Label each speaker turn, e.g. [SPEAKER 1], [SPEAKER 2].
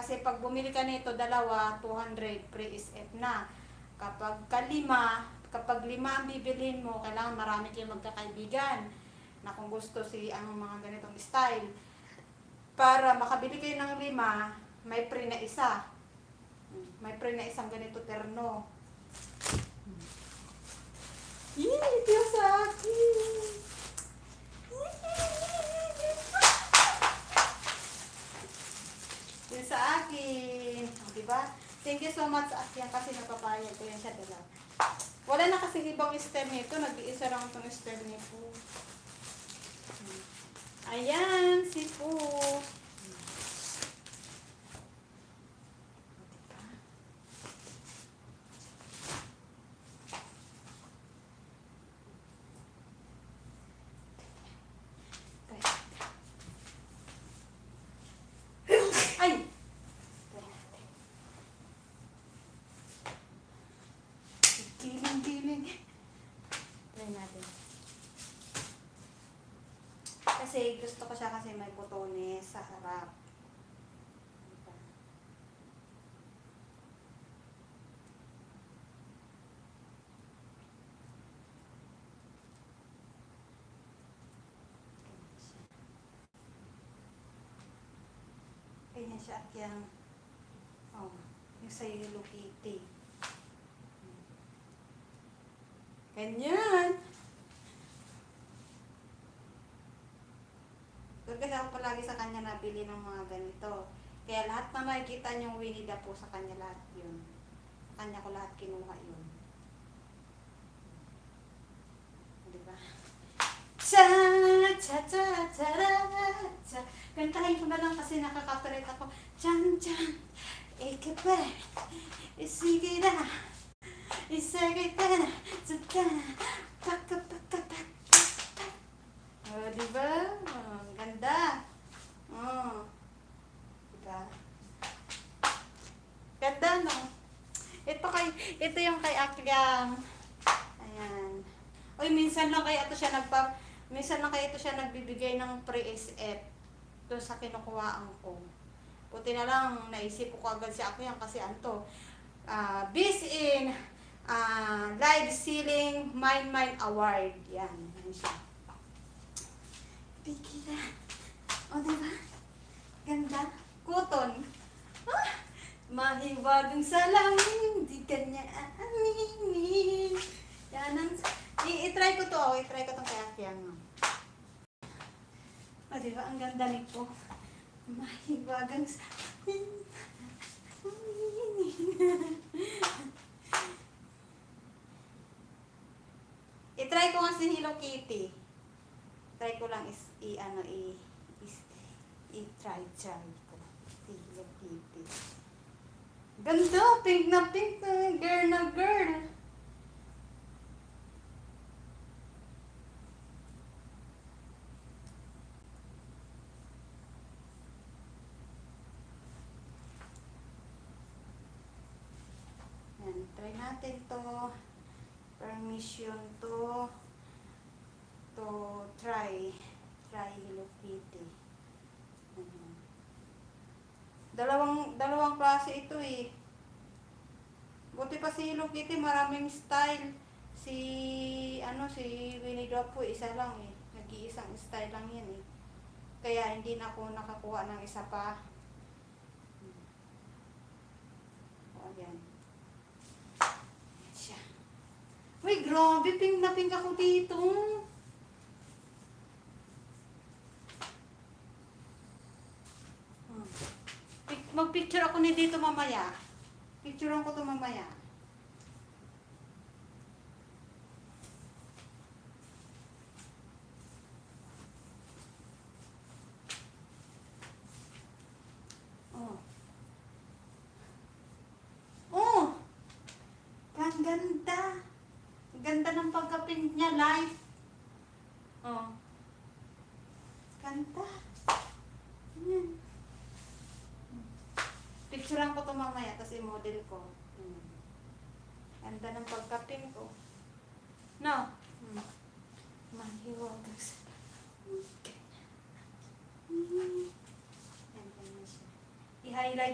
[SPEAKER 1] Kasi pag bumili ka nito, dalawa, 200, free SF na. Kapag lima ang bibilhin mo, kailangan marami kayong magkakaibigan na kung gusto ang mga ganitong style. Para makabili kayo ng 5, may free na isa. May free na isang ganito terno. Yee, Diyos sa akin! Yun sa akin. Diba? Thank you so much, Akyan, kasi napapayag ko yan siya dala. Wala na kasi ibang stem nito. Nag-iisa lang itong stem nito. Ayan, si Poo. Ay! Giling-giling. Try natin. Kasi gusto ko siya kasi may butones sa harap. Ganyan siya at yung sa Hello Kitty. Ganyan! Kasi ako palagi sa kanya nabili ng mga ganito. Kaya lahat na makikita niyong Winnie the Pooh sa kanya lahat yun. Sa kanya ko lahat kinuha yun. Diba? Cha cha cha cha cha. Kantahin ko na lang kasi nakaka-copyright ako. Chan chan. Ikape. Sige na. Isagay ka na. Tsaka na. Paka paka paka. Oh, diba? Oh, ganda. Oh. Diba? Ganda, no? Ito yung kay Akyang. Ayan. Uy, minsan lang kaya ito siya nagbibigay ng pre-SF doon sa kinukuhaan ko. Buti na lang, naisip ko agad si Akyang kasi anto. This in Live Ceiling Mind Award. Yan. Yan siya. Pigilan. O, diba? Ganda. Cotton. Mahiwagang salamin, di ka niya aminin. Yan ang... I-try ko to. I-try ko itong kay Akyang. O, diba? Ang ganda nito. Mahiwagang salamin. I-try ko nga si Hello Kitty. Try ko lang i-try ko. Si Hello Kitty. Ganda! Pink na pink na. Girl na girl. Yan. Try natin to. Permission to try Hello Kitty. Dalawang klase ito eh. Buti pa si Hello Kitty, maraming style. Si Winnie the Pooh, isa lang eh. Nag-iisang style lang yan eh. Kaya hindi na ako nakakuha ng isa pa. O, yan. Siya. Uy, grabe, pink na pink ako dito. Mag-picture ako ni dito mamaya. Picturean ko to mamaya. Oh. Oh! Ang ganda. Ang ganda ng pagka-pink niya, live. Oh. Ganda. Yan. Picturean ko to mamaya, tapos i-model ko. Ganda ng pagka-pink ko. No? Mahiwagang sa... Yan, yan na siya. I-highlight